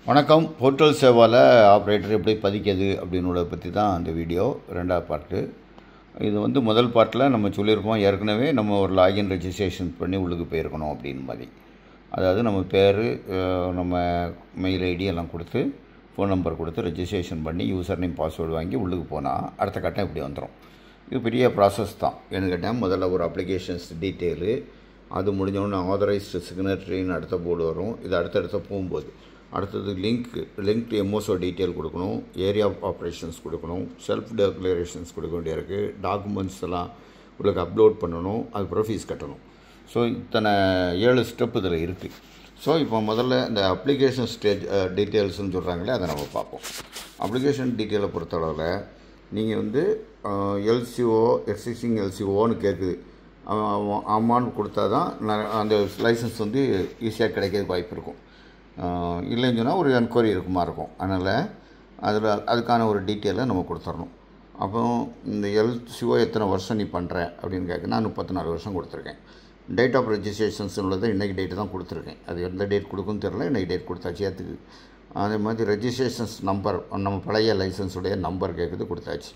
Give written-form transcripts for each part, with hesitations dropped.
வணக்கம். Portal சேவாவில் operator எப்படி பதிக்கிறது அப்படின்றத பற்றி தான் அந்த வீடியோ. ரெண்டாவது பார்ட்டு. இது முதல் பார்ட்டில் நம்ம சொல்லியிருப்போம், ஏற்கனவே நம்ம ஒரு லாகின் ரெஜிஸ்ட்ரேஷன் பண்ணி உள்ளுக்கு போயிருக்கணும் அப்படின்னு மாதிரி. அதாவது நம்ம பேர், நம்ம மெயில் ஐடி எல்லாம் கொடுத்து, ஃபோன் நம்பர் கொடுத்து ரெஜிஸ்ட்ரேஷன் பண்ணி யூசர் நேம் பாஸ்வேர்டு வாங்கி உள்ளுக்கு போனால் அடுத்த கட்டம் இப்படி வந்துடும். இது பெரிய ப்ராசஸ் தான். என்ன கேட்டால் முதல்ல ஒரு அப்ளிகேஷன்ஸ் டீட்டெயிலு, அது முடிஞ்சோடனே ஆதரைஸ்டு சிக்னட்ரின்னு அடுத்த போர்டு வரும். இது அடுத்தடுத்த போகும்போது அடுத்தது லிங்க் எம்ஓஸோ டீட்டெயில் கொடுக்கணும், ஏரியா ஆஃப் ஆப்ரேஷன்ஸ் கொடுக்கணும், செல்ஃப் டெக்ளரேஷன்ஸ் கொடுக்க வேண்டியிருக்கு, டாக்குமெண்ட்ஸ் எல்லாம் உங்களுக்கு அப்லோட் பண்ணணும், அதுக்கப்புறம் ஃபீஸ் கட்டணும். ஸோ இத்தனை 7 ஸ்டெப் இதில் இருக்குது. ஸோ இப்போ முதல்ல இந்த அப்ளிகேஷன் ஸ்டேஜ் டீட்டெயில்ஸ்னு சொல்கிறாங்களே, அதை நம்ம பார்ப்போம். அப்ளிகேஷன் டீட்டெயிலை பொறுத்தளவில் நீங்கள் எல்சிஓ எக்ஸிஸ்டிங் எல்சிஓன்னு கேட்குது. ஆமான்னு கொடுத்தா தான் அந்த லைசன்ஸ் ஈஸியாக கிடைக்கிறதுக்கு வாய்ப்பு இருக்கும். இல்லைன்னு சொன்னால் ஒரு என்கொயரி இருக்குமா இருக்கும். அதனால் அதுக்கான ஒரு டீட்டெயிலை நம்ம கொடுத்துடணும். அப்போ இந்த எல்சிஓ எத்தனை வருஷம் நீ பண்ணுற அப்படின்னு கேட்க, நான் 34 வருஷம் கொடுத்துருக்கேன். டேட் ஆஃப் ரெஜிஸ்ட்ரேஷன்ஸ் உள்ளது இன்றைக்கி டேட்டு தான் கொடுத்துருக்கேன். அது எந்த டேட் கொடுக்குன்னு தெரில, இன்றைக்கி டேட் கொடுத்தாச்சு, ஏற்றுக்கு. அதே மாதிரி ரெஜிஸ்ட்ரேஷன்ஸ் நம்பர், நம்ம பழைய லைசன்ஸுடைய நம்பர் கேட்குது, கொடுத்தாச்சு.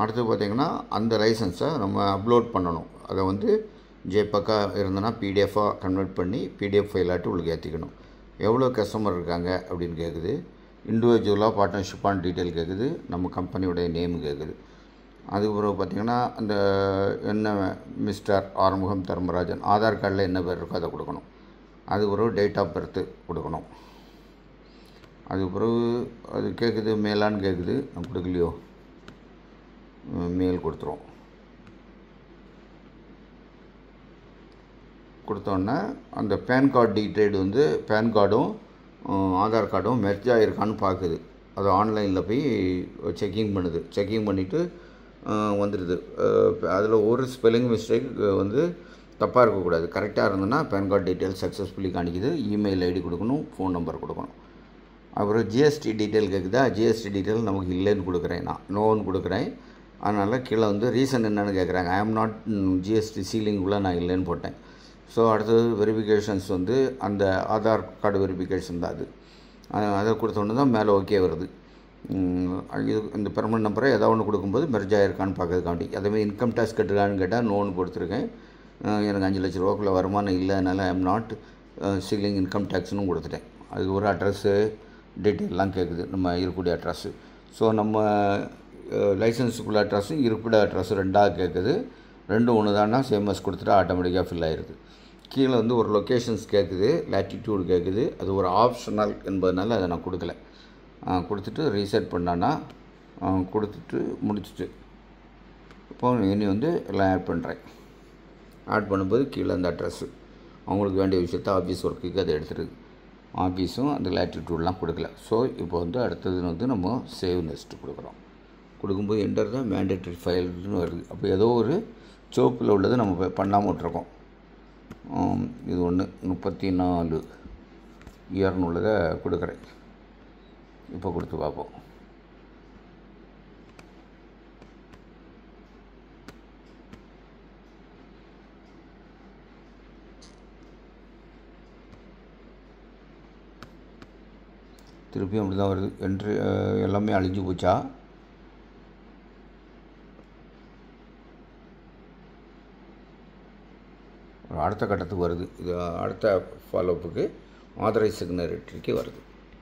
அடுத்து பார்த்திங்கன்னா அந்த லைசன்ஸை நம்ம அப்லோட் பண்ணணும். அதை ஜேபக்காக இருந்தனா பிடிஎஃபாக கன்வெர்ட் பண்ணி பிடிஎஃப் ஃபைலாட்டு உங்களுக்கு ஏற்றிக்கணும். எவ்வளோ கஸ்டமர் இருக்காங்க அப்படின்னு கேட்குது. இண்டிவிஜுவலாக பார்ட்னர்ஷிப்பான டீட்டெயில் கேட்குது. நம்ம கம்பெனியோடைய நேம் கேட்குது. அதுக்கப்புறம் பார்த்திங்கன்னா அந்த என்ன மிஸ்டர் ஆறுமுகம் தர்மராஜன், ஆதார் கார்டில் என்ன பேர் இருக்கோ அதை கொடுக்கணும். அதுக்கப்புறம் டேட் ஆஃப் பர்த்து கொடுக்கணும். அதுக்கப்புறம் அது கேட்குது மேலான்னு கேட்குது, நம்ம கொடுக்கலையோ, மெயில் கொடுத்துருவோம். கொடுத்தோன்னே அந்த பேன் கார்டு டீட்டெயில் பேன் கார்டும் ஆதார் கார்டும் மெர்ஜ் ஆகிருக்கான்னு பார்க்குது. அது ஆன்லைனில் போய் செக்கிங் பண்ணுது. செக்கிங் பண்ணிவிட்டு வந்துடுது. அதில் ஒரு ஸ்பெல்லிங் மிஸ்டேக் தப்பாக இருக்கக்கூடாது. கரெக்டாக இருந்ததுன்னா பேன் கார்டு டீட்டெயில் சக்ஸஸ்ஃபுல்லி காணிக்குது. இமெயில் ஐடி கொடுக்கணும், ஃபோன் நம்பர் கொடுக்கணும். அப்புறம் ஜிஎஸ்டி டீட்டெயில் கேட்குதா. ஜிஎஸ்டி டீட்டெயில் நமக்கு இல்லைன்னு கொடுக்குறேன், நான் நோன்னு கொடுக்குறேன். அதனால் கீழே ரீசன் என்னென்னு கேட்குறாங்க. ஐ ஆம் நாட் ஜிஎஸ்டி சீலிங்குள்ளே நான் இல்லைன்னு போட்டேன். ஸோ அடுத்தது வெரிஃபிகேஷன்ஸ் அந்த ஆதார் கார்டு வெரிஃபிகேஷன் தான். அதை கொடுத்தோன்னு தான் மேலே ஓகே வருது. இது இந்த பெர்மனன்ட் நம்பரை ஏதாவது ஒன்று கொடுக்கும்போது மெர்ஜ் ஆகிருக்கான்னு பார்க்கறதுக்காண்டி. அதேமாதிரி இன்கம் டேக்ஸ் கட்டுறான்னு கேட்டால் நோன்னு கொடுத்துருக்கேன். எனக்கு 5 லட்ச ரூபாக்குள்ளே வருமானம் இல்லை, அதனால் I am not ceiling income டேக்ஸ்னு கொடுத்துட்டேன். அதுக்கு ஒரு அட்ரஸ்ஸு டீட்டெயிலெலாம் கேட்குது, நம்ம இருக்கக்கூடிய அட்ரஸ்ஸு. ஸோ நம்ம லைசன்ஸுக்குள்ள அட்ரஸும் இருப்பிட அட்ரஸும் ரெண்டாக கேட்குது. ரெண்டும் ஒன்று தான்னா சேமஸ் கொடுத்துட்டு ஆட்டோமேட்டிக்காக ஃபில் ஆகிடுது. கீழே ஒரு லொக்கேஷன்ஸ் கேட்குது, லேட்டிடியூடு கேட்குது. அது ஒரு ஆப்ஷனல் என்பதனால அதை நான் கொடுக்கல. கொடுத்துட்டு ரீசெட் பண்ணான்னா கொடுத்துட்டு முடிச்சுட்டு இப்போ இனி எல்லாம் ஆட் பண்ணுறேன். ஆட் பண்ணும்போது கீழே அந்த அட்ரஸ்ஸு அவங்களுக்கு வேண்டிய விஷயத்த ஆஃபீஸ் ஒர்க்குக்கு அதை எடுத்துருக்கு. ஆஃபீஸும் அந்த லேட்டிடியூட்லாம் கொடுக்கல. ஸோ இப்போ அடுத்தது நம்ம சேவ் நெக்ஸ்ட்டு கொடுக்குறோம். கொடுக்கும்போது என்டர் தான் மேண்டேட்ரி ஃபைல்னு வருது. அப்போ ஏதோ ஒரு சோப்பில் உள்ளது நம்ம பண்ணாமல் விட்ருக்கோம். இது 34 இயர்னு உள்ளதை கொடுக்குறேன். இப்போ கொடுத்து பார்ப்போம். திருப்பியும் அப்படி தான் வருது. என்ட்ரி எல்லாமே அழிஞ்சு போச்சா? அடுத்த கட்டத்துக்கு வருது. இது அடுத்த ஃபாலோப்புக்கு ஆதரைஸ் சிக்னரிட்டிக்கு வருது.